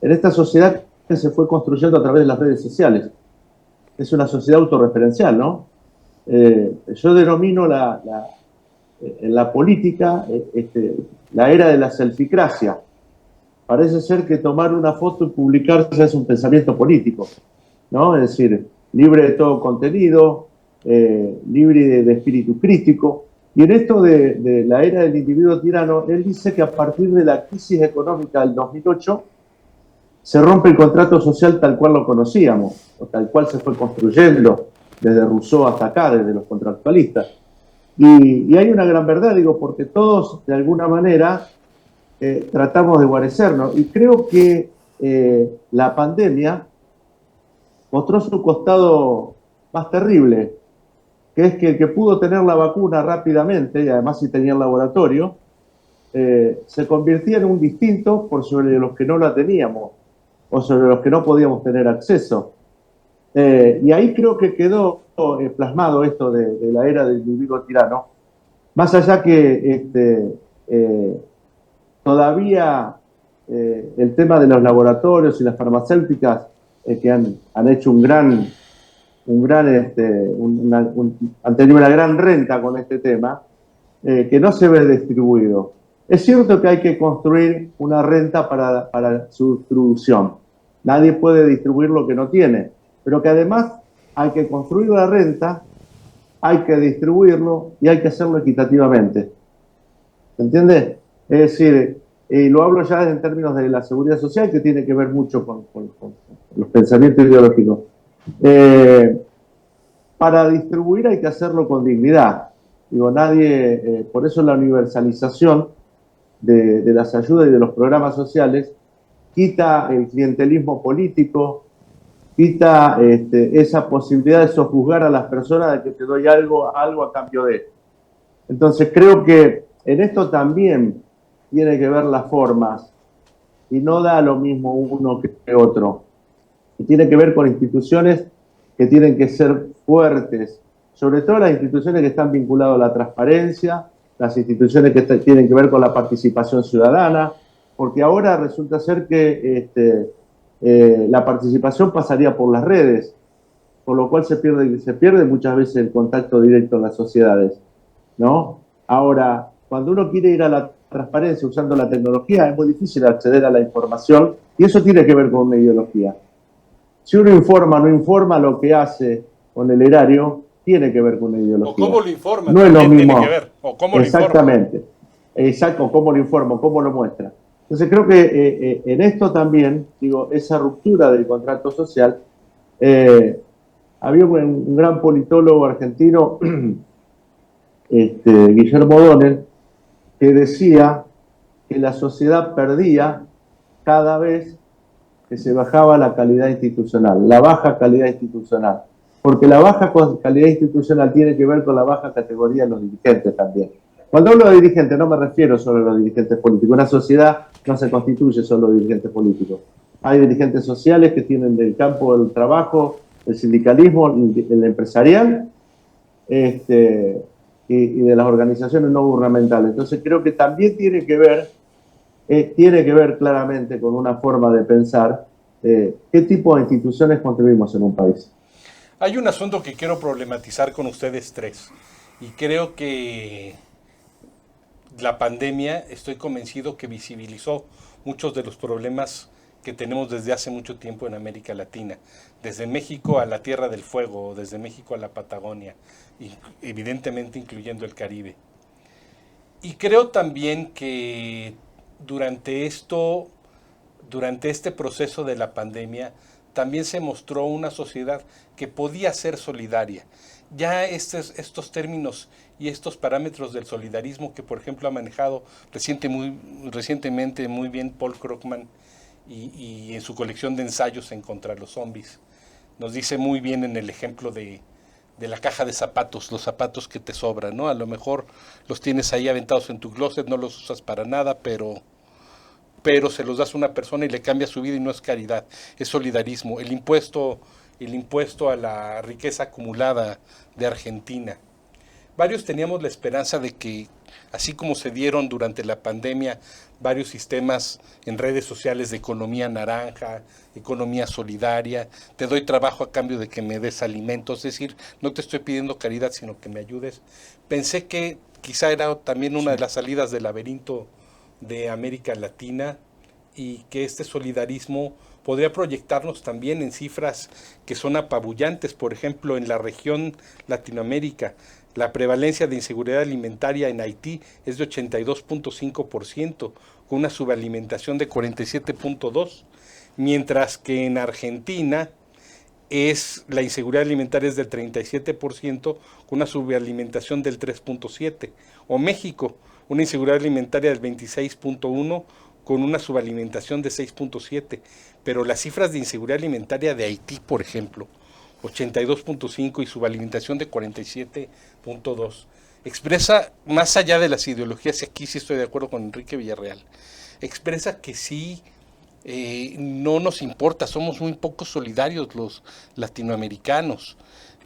en esta sociedad que se fue construyendo a través de las redes sociales. Es una sociedad autorreferencial, ¿no? Yo denomino en la política la era de la selficracia. Parece ser que tomar una foto y publicarse es un pensamiento político, ¿no? Es decir, libre de todo contenido, libre de espíritu crítico. Y en esto de la era del individuo tirano, él dice que a partir de la crisis económica del 2008 se rompe el contrato social tal cual lo conocíamos, o tal cual se fue construyendo desde Rousseau hasta acá, desde los contractualistas. Y hay una gran verdad, digo, porque todos de alguna manera tratamos de guarecernos. Y creo que la pandemia mostró su costado más terrible, que es que el que pudo tener la vacuna rápidamente, y además si tenía el laboratorio, se convertía en un distinto por sobre los que no la teníamos, o sobre los que no podíamos tener acceso. Y ahí creo que quedó plasmado esto de la era del individuo tirano, más allá que todavía el tema de los laboratorios y las farmacéuticas que han hecho han tenido una gran renta con este tema, que no se ve distribuido. Es cierto que hay que construir una renta para su distribución. Nadie puede distribuir lo que no tiene, pero que además hay que construir la renta, hay que distribuirlo y hay que hacerlo equitativamente. ¿Se entiende? Es decir, y lo hablo ya en términos de la seguridad social, que tiene que ver mucho con los pensamientos ideológicos. Para distribuir hay que hacerlo con dignidad. Digo, nadie, por eso la universalización de las ayudas y de los programas sociales quita el clientelismo político, quita esa posibilidad de sojuzgar a las personas de que te doy algo a cambio de. Entonces creo que en esto también tiene que ver las formas y no da lo mismo uno que otro. Y tiene que ver con instituciones que tienen que ser fuertes, sobre todo las instituciones que están vinculadas a la transparencia, las instituciones que tienen que ver con la participación ciudadana, porque ahora resulta ser que la participación pasaría por las redes, por lo cual se pierde muchas veces el contacto directo en las sociedades, ¿no? Ahora, cuando uno quiere ir a la transparencia usando la tecnología, es muy difícil acceder a la información y eso tiene que ver con una ideología. Si uno informa o no informa, lo que hace con el erario tiene que ver con una ideología. O cómo lo informa, no es lo mismo. Tiene que ver. O cómo Exactamente. Lo informa. Exacto, cómo lo informa, cómo lo muestra. Entonces creo que en esto también, digo, esa ruptura del contrato social, había un gran politólogo argentino, Guillermo O'Donnell, que decía que la sociedad perdía cada vez que se bajaba la calidad institucional, la baja calidad institucional, porque la baja calidad institucional tiene que ver con la baja categoría de los dirigentes también. Cuando hablo de dirigentes no me refiero solo a los dirigentes políticos, una sociedad no se constituye solo de dirigentes políticos. Hay dirigentes sociales que tienen del campo del trabajo, el sindicalismo, el empresarial, y de las organizaciones no gubernamentales. Entonces creo que también tiene que ver claramente con una forma de pensar qué tipo de instituciones construimos en un país. Hay un asunto que quiero problematizar con ustedes tres, y creo que la pandemia, estoy convencido que visibilizó muchos de los problemas que tenemos desde hace mucho tiempo en América Latina, desde México a la Tierra del Fuego, desde México a la Patagonia, y evidentemente incluyendo el Caribe. Y creo también que durante este proceso de la pandemia, también se mostró una sociedad que podía ser solidaria. Ya estos términos y estos parámetros del solidarismo que, por ejemplo, ha manejado recientemente muy bien Paul Krugman y en su colección de ensayos en Contra los Zombies, nos dice muy bien en el ejemplo de la caja de zapatos, los zapatos que te sobran, ¿no? A lo mejor los tienes ahí aventados en tu closet, no los usas para nada, pero se los das a una persona y le cambia su vida, y no es caridad, es solidarismo. El impuesto a la riqueza acumulada de Argentina. Varios teníamos la esperanza de que, así como se dieron durante la pandemia varios sistemas en redes sociales de economía naranja, economía solidaria, te doy trabajo a cambio de que me des alimentos, es decir, no te estoy pidiendo caridad, sino que me ayudes. Pensé que quizá era también una de las salidas del laberinto de América Latina, y que este solidarismo podría proyectarnos también en cifras que son apabullantes. Por ejemplo, en la región Latinoamérica, la prevalencia de inseguridad alimentaria en Haití es de 82.5%, con una subalimentación de 47.2%, mientras que en Argentina la inseguridad alimentaria es del 37%, con una subalimentación del 3.7%, o México, una inseguridad alimentaria del 26.1%, con una subalimentación de 6.7%, pero las cifras de inseguridad alimentaria de Haití, por ejemplo, 82.5% y subalimentación de 47.2%, expresa, más allá de las ideologías, y aquí sí estoy de acuerdo con Enrique Villarreal, expresa que sí, no nos importa, somos muy poco solidarios los latinoamericanos,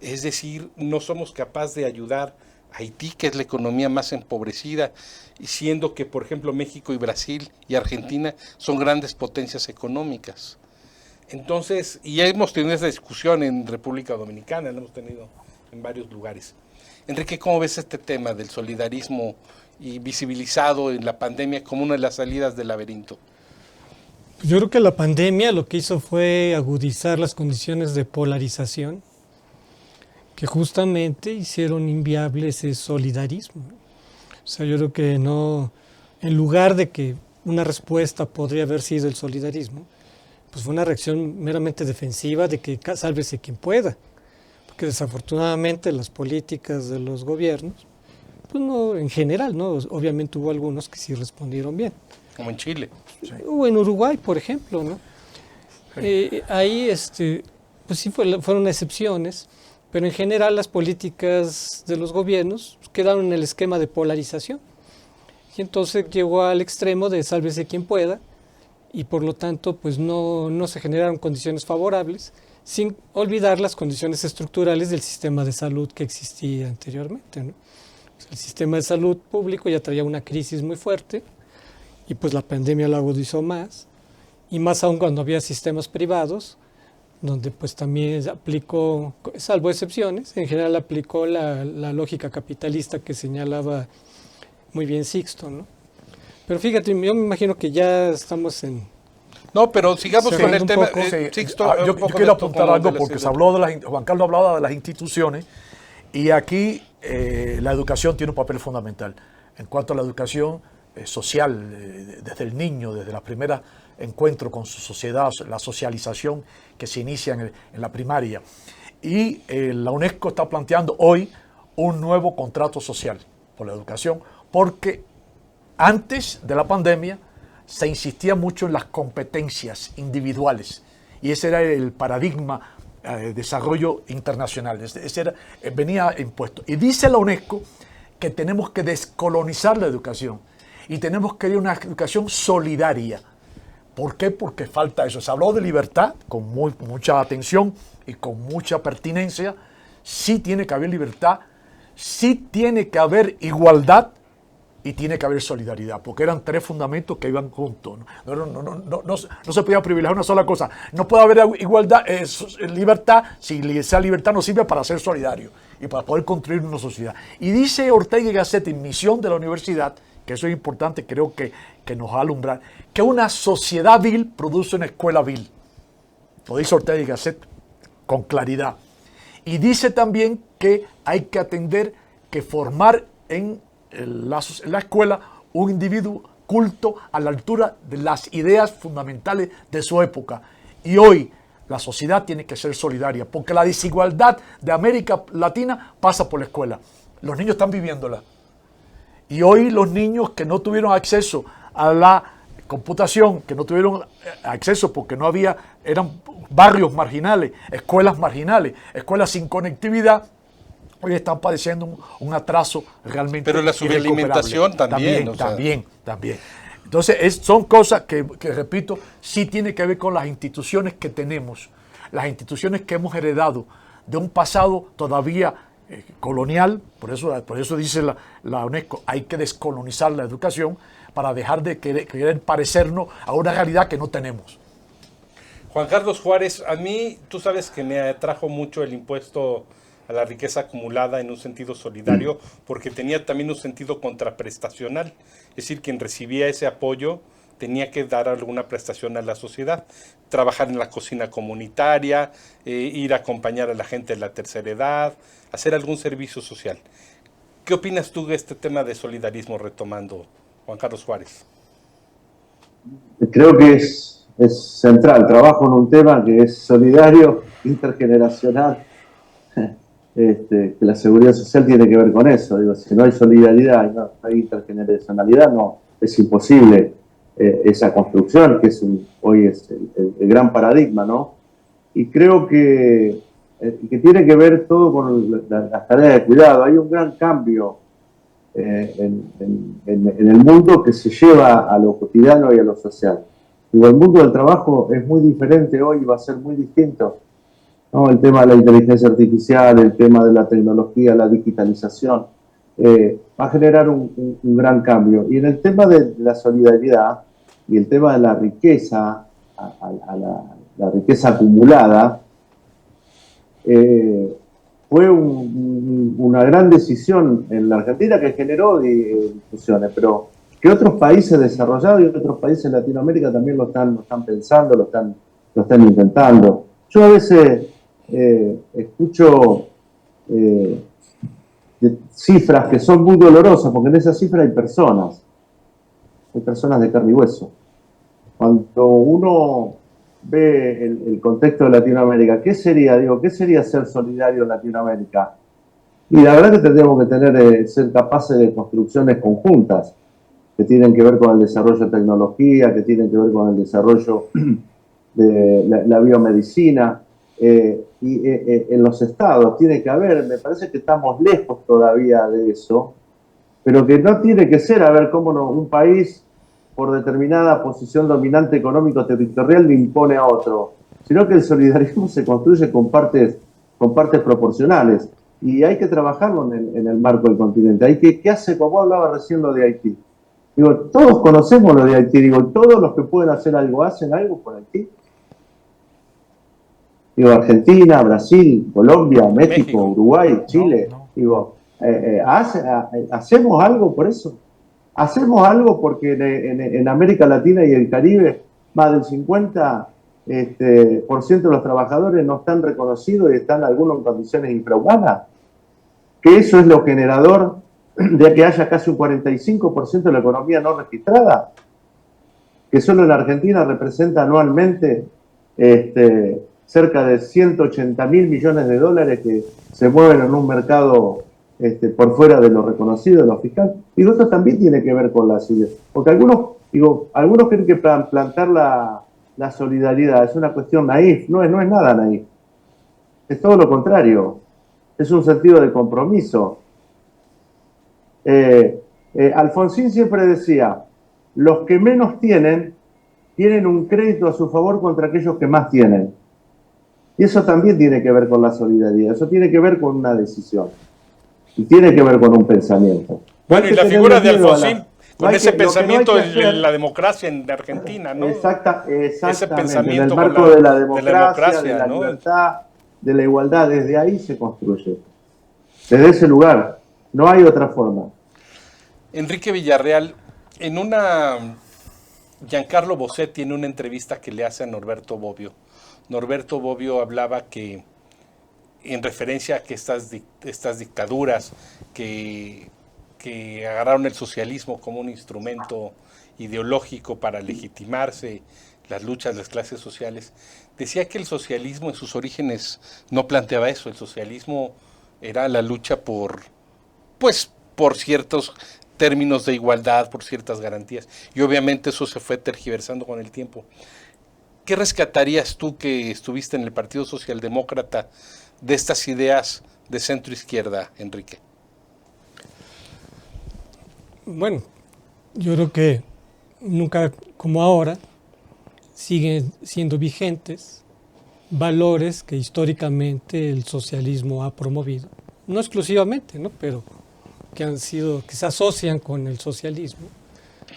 es decir, no somos capaces de ayudar a Haití, que es la economía más empobrecida, y siendo que, por ejemplo, México y Brasil y Argentina son grandes potencias económicas. Entonces, y ya hemos tenido esa discusión en República Dominicana, la hemos tenido en varios lugares. Enrique, ¿cómo ves este tema del solidarismo y visibilizado en la pandemia como una de las salidas del laberinto? Pues yo creo que la pandemia lo que hizo fue agudizar las condiciones de polarización que justamente hicieron inviable ese solidarismo. O sea, yo creo que no, en lugar de que una respuesta podría haber sido el solidarismo, pues fue una reacción meramente defensiva de que sálvese quien pueda, porque desafortunadamente las políticas de los gobiernos, pues no, en general, ¿no? Obviamente hubo algunos que sí respondieron bien. Como en Chile. Sí. O en Uruguay, por ejemplo, ¿no? Ahí, pues sí fueron excepciones, pero en general las políticas de los gobiernos quedaron en el esquema de polarización. Y entonces llegó al extremo de sálvese quien pueda, y por lo tanto pues no se generaron condiciones favorables, sin olvidar las condiciones estructurales del sistema de salud que existía anteriormente, ¿no? Pues el sistema de salud público ya traía una crisis muy fuerte, y pues la pandemia lo agudizó más, y más aún cuando había sistemas privados, donde pues también aplicó, salvo excepciones, en general aplicó la lógica capitalista que señalaba muy bien Sixto, ¿no? Pero fíjate, yo me imagino que ya estamos en... No, pero sigamos con el tema. Sixto, yo quiero apuntar algo porque se habló Juan Carlos hablaba de las instituciones, y aquí la educación tiene un papel fundamental. En cuanto a la educación social, desde el niño, desde los primeros encuentros con su sociedad, la socialización que se inicia en la primaria. Y la UNESCO está planteando hoy un nuevo contrato social por la educación, porque antes de la pandemia se insistía mucho en las competencias individuales, y ese era el paradigma de desarrollo internacional, venía impuesto. Y dice la UNESCO que tenemos que descolonizar la educación y tenemos que ir a una educación solidaria. ¿Por qué? Porque falta eso. Se habló de libertad con mucha atención y con mucha pertinencia. Sí tiene que haber libertad, sí tiene que haber igualdad y tiene que haber solidaridad, porque eran tres fundamentos que iban juntos. No se podía privilegiar una sola cosa. No puede haber igualdad, libertad, si esa libertad no sirve para ser solidario y para poder construir una sociedad. Y dice Ortega y Gasset en Misión de la Universidad, que eso es importante, creo que nos va a alumbrar, que una sociedad vil produce una escuela vil. Lo dice Ortega y Gasset con claridad. Y dice también que hay que atender, que formar en la escuela un individuo culto a la altura de las ideas fundamentales de su época. Y hoy la sociedad tiene que ser solidaria, porque la desigualdad de América Latina pasa por la escuela. Los niños están viviéndola. Y hoy los niños que no tuvieron acceso a la computación, que no tuvieron acceso porque no había, eran barrios marginales, escuelas sin conectividad, hoy están padeciendo un atraso realmente. Pero la subalimentación también. También. Entonces, son cosas que, repito, sí tiene que ver con las instituciones que tenemos, las instituciones que hemos heredado de un pasado todavía colonial. Por eso dice la UNESCO, hay que descolonizar la educación para dejar de querer parecernos a una realidad que no tenemos. Juan Carlos Juárez, a mí, tú sabes que me atrajo mucho el impuesto a la riqueza acumulada en un sentido solidario, porque tenía también un sentido contraprestacional, es decir, quien recibía ese apoyo tenía que dar alguna prestación a la sociedad, trabajar en la cocina comunitaria, ir a acompañar a la gente de la tercera edad, hacer algún servicio social. ¿Qué opinas tú de este tema de solidarismo, retomando, Juan Carlos Juárez? Creo que es central, trabajo en un tema que es solidario, intergeneracional, que la seguridad social tiene que ver con eso. Digo, si no hay solidaridad y no hay intergeneracionalidad, no, es imposible esa construcción, que hoy es el gran paradigma, ¿no? Y creo que tiene que ver todo con las tareas de cuidado. Hay un gran cambio en el mundo que se lleva a lo cotidiano y a lo social. Digo, el mundo del trabajo es muy diferente hoy y va a ser muy distinto, ¿no? El tema de la inteligencia artificial, el tema de la tecnología, la digitalización, va a generar un gran cambio. Y en el tema de la solidaridad y el tema de la riqueza, la riqueza acumulada, puede fue una gran decisión en la Argentina que generó discusiones, pero que otros países desarrollados y otros países de Latinoamérica también lo están pensando, lo están intentando. Yo a veces escucho cifras que son muy dolorosas, porque en esas cifras hay personas de carne y hueso. Cuando uno ve el contexto de Latinoamérica, ¿qué sería ser solidario en Latinoamérica? Y la verdad que tendríamos que ser capaces de construcciones conjuntas que tienen que ver con el desarrollo de tecnología, que tienen que ver con el desarrollo de la biomedicina, y en los estados tiene que haber, me parece que estamos lejos todavía de eso, pero que no tiene que ser a ver cómo un país por determinada posición dominante económico-territorial le impone a otro, sino que el solidarismo se construye con partes proporcionales, y hay que trabajarlo en el marco del continente. ¿Qué hace? Como hablaba recién lo de Haití. Digo, todos conocemos lo de Haití, digo, todos los que pueden hacer algo, hacen algo por Haití. Digo, Argentina, Brasil, Colombia, México, Uruguay, Chile. Digo, ¿hacemos algo por eso? ¿Hacemos algo porque en América Latina y el Caribe más del 50% de los trabajadores no están reconocidos y están algunos en condiciones infrahumanas? Que eso es lo generador de que haya casi un 45% de la economía no registrada, que solo en Argentina representa anualmente cerca de 180.000 millones de dólares que se mueven en un mercado por fuera de lo reconocido, de lo fiscal. Digo, esto también tiene que ver con las ideas, porque algunos creen que plantar la solidaridad es una cuestión naif. No es nada naif, es todo lo contrario, es un sentido de compromiso. Alfonsín siempre decía, los que menos tienen un crédito a su favor contra aquellos que más tienen. Y eso también tiene que ver con la solidaridad, eso tiene que ver con una decisión y tiene que ver con un pensamiento. Bueno, y la figura de Alfonsín, con ese pensamiento de la democracia en Argentina, ¿no? Exactamente, ese pensamiento en el marco de la democracia, de la libertad, de la igualdad, desde ahí se construye. Desde ese lugar, no hay otra forma. Enrique Villarreal, Giancarlo Bosset tiene una entrevista que le hace a Norberto Bobbio. Norberto Bobbio hablaba que, en referencia a que estas dictaduras que agarraron el socialismo como un instrumento ideológico para legitimarse las luchas de las clases sociales, decía que el socialismo en sus orígenes no planteaba eso. El socialismo era la lucha por ciertos términos de igualdad, por ciertas garantías, y obviamente eso se fue tergiversando con el tiempo. ¿Qué rescatarías tú, que estuviste en el Partido Socialdemócrata, de estas ideas de centro izquierda, Enrique? Bueno, yo creo que nunca como ahora siguen siendo vigentes valores que históricamente el socialismo ha promovido. No exclusivamente, ¿no? Pero que se asocian con el socialismo,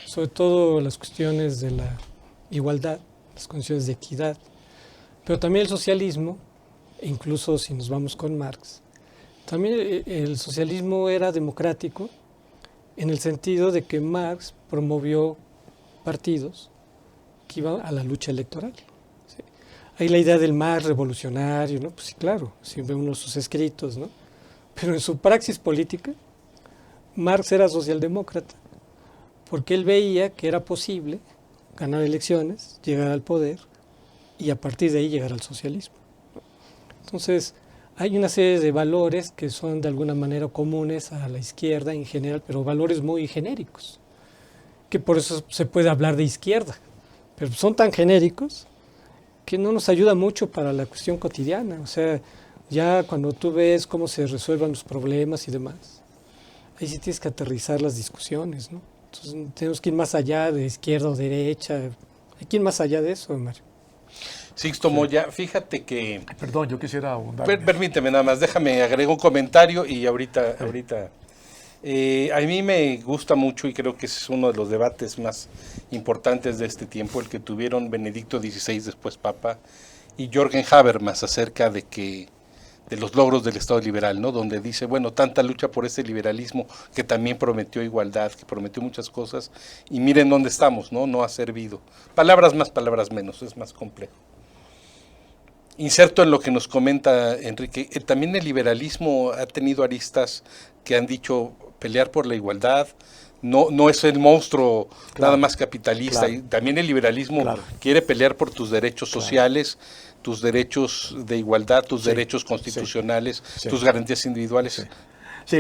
sobre todo las cuestiones de la igualdad, las condiciones de equidad, pero también el socialismo, incluso si nos vamos con Marx, también el socialismo era democrático en el sentido de que Marx promovió partidos que iban a la lucha electoral. ¿Sí? Hay la idea del Marx revolucionario, ¿no? Pues sí, claro, si ve uno sus escritos, ¿no? Pero en su praxis política, Marx era socialdemócrata, porque él veía que era posible ganar elecciones, llegar al poder y a partir de ahí llegar al socialismo. Entonces, hay una serie de valores que son de alguna manera comunes a la izquierda en general, pero valores muy genéricos, que por eso se puede hablar de izquierda, pero son tan genéricos que no nos ayuda mucho para la cuestión cotidiana. O sea, ya cuando tú ves cómo se resuelvan los problemas y demás, ahí sí tienes que aterrizar las discusiones, ¿no? Entonces tenemos que ir más allá de izquierda o derecha, hay que ir más allá de eso, Mario. Sixto Moya, fíjate que... Perdón, yo quisiera abundar. Permíteme nada más, déjame agregar un comentario y ahorita a mí me gusta mucho, y creo que es uno de los debates más importantes de este tiempo, el que tuvieron Benedicto XVI, después Papa, y Jürgen Habermas, acerca de los logros del Estado liberal, ¿no? Donde dice, bueno, tanta lucha por ese liberalismo que también prometió igualdad, que prometió muchas cosas, y miren dónde estamos, ¿no? No ha servido. Palabras más, palabras menos, es más complejo. Inserto en lo que nos comenta Enrique, también el liberalismo ha tenido aristas que han dicho pelear por la igualdad, no es el monstruo nada más capitalista, y también el liberalismo quiere pelear por tus derechos sociales, tus derechos de igualdad, tus derechos constitucionales, tus garantías individuales. Sí,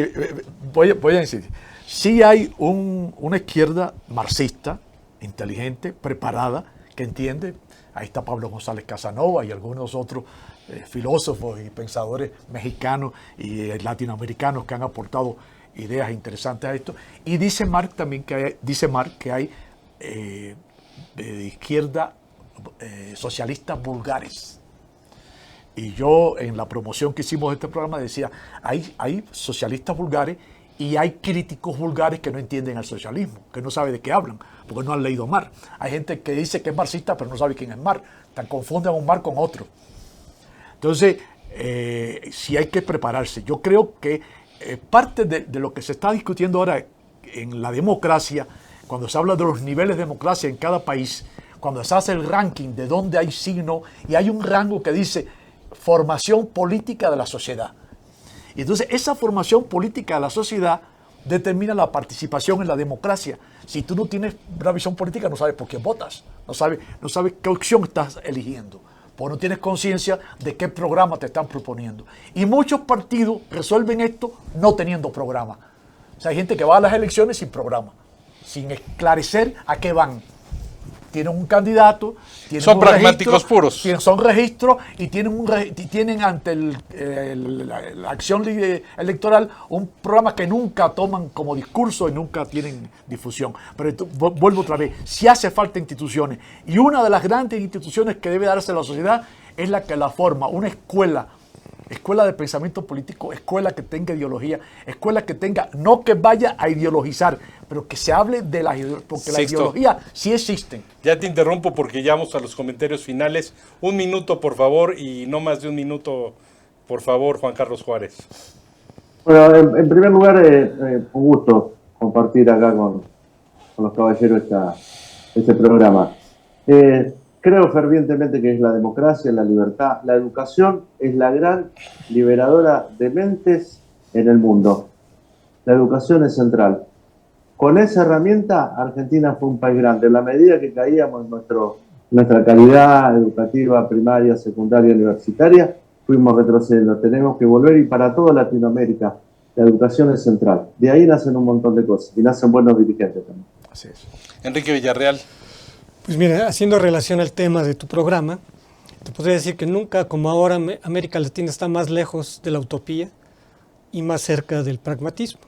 voy a decir, sí hay una izquierda marxista, inteligente, preparada, que entiende. Ahí está Pablo González Casanova y algunos otros filósofos y pensadores mexicanos y latinoamericanos que han aportado ideas interesantes a esto. Y dice Marx también que hay de izquierda socialistas vulgares. Y yo en la promoción que hicimos de este programa decía, hay socialistas vulgares y hay críticos vulgares que no entienden el socialismo, que no saben de qué hablan, porque no han leído Marx. Hay gente que dice que es marxista, pero no sabe quién es Marx. Confunden a un Marx con otro. Entonces, sí hay que prepararse. Yo creo que parte de lo que se está discutiendo ahora en la democracia, cuando se habla de los niveles de democracia en cada país, cuando se hace el ranking de dónde hay signo, y hay un rango que dice formación política de la sociedad. Y entonces esa formación política de la sociedad determina la participación en la democracia. Si tú no tienes una visión política, no sabes por quién votas, no sabes qué opción estás eligiendo, porque no tienes conciencia de qué programa te están proponiendo. Y muchos partidos resuelven esto no teniendo programa. O sea, hay gente que va a las elecciones sin programa, sin esclarecer a qué van. Tienen un candidato, son pragmáticos puros. Son registros y tienen ante la acción electoral un programa que nunca toman como discurso y nunca tienen difusión. Pero vuelvo otra vez, si hace falta instituciones, y una de las grandes instituciones que debe darse a la sociedad es la que la forma, una escuela de pensamiento político, escuela que tenga ideología, escuela que tenga, no que vaya a ideologizar, pero que se hable de la ideología, porque la ideología sí existen. Ya te interrumpo porque ya vamos a los comentarios finales. 1 minuto, por favor, y no más de 1 minuto, por favor, Juan Carlos Juárez. Bueno, en primer lugar, un gusto compartir acá con los caballeros este programa. Creo fervientemente que es la democracia, la libertad, la educación es la gran liberadora de mentes en el mundo. La educación es central. Con esa herramienta, Argentina fue un país grande. En la medida que caíamos en nuestra calidad educativa, primaria, secundaria, universitaria, fuimos retrocediendo. Tenemos que volver, y para toda Latinoamérica, la educación es central. De ahí nacen un montón de cosas, y nacen buenos dirigentes también. Así es. Enrique Villarreal. Pues mira, haciendo relación al tema de tu programa, te podría decir que nunca como ahora América Latina está más lejos de la utopía y más cerca del pragmatismo.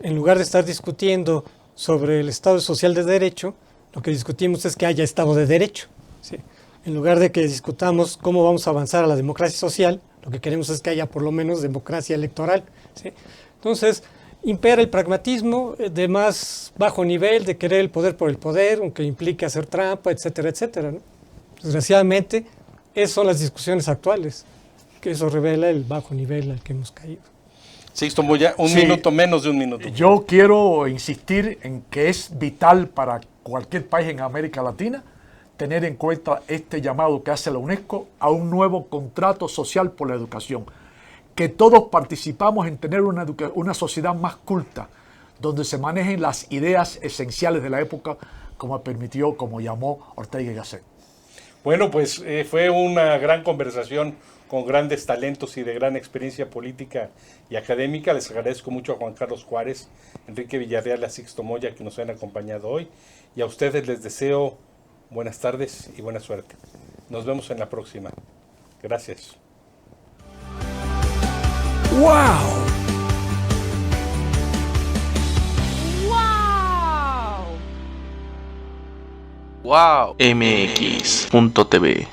En lugar de estar discutiendo sobre el Estado social de derecho, lo que discutimos es que haya Estado de derecho, ¿sí? En lugar de que discutamos cómo vamos a avanzar a la democracia social, lo que queremos es que haya por lo menos democracia electoral, ¿sí? Entonces, impera el pragmatismo de más bajo nivel, de querer el poder por el poder, aunque implique hacer trampa, etcétera, etcétera, ¿no? Desgraciadamente, esas son las discusiones actuales, que eso revela el bajo nivel al que hemos caído. Sixto Moya, un minuto, menos de 1 minuto. Yo quiero insistir en que es vital para cualquier país en América Latina tener en cuenta este llamado que hace la UNESCO a un nuevo contrato social por la educación. Que todos participamos en tener una sociedad más culta, donde se manejen las ideas esenciales de la época, como llamó Ortega y Gasset. Bueno, pues fue una gran conversación con grandes talentos y de gran experiencia política y académica. Les agradezco mucho a Juan Carlos Juárez, Enrique Villarreal, a Sixto Moya, que nos han acompañado hoy. Y a ustedes les deseo buenas tardes y buena suerte. Nos vemos en la próxima. Gracias. ¡Wow! Wow. MX.tv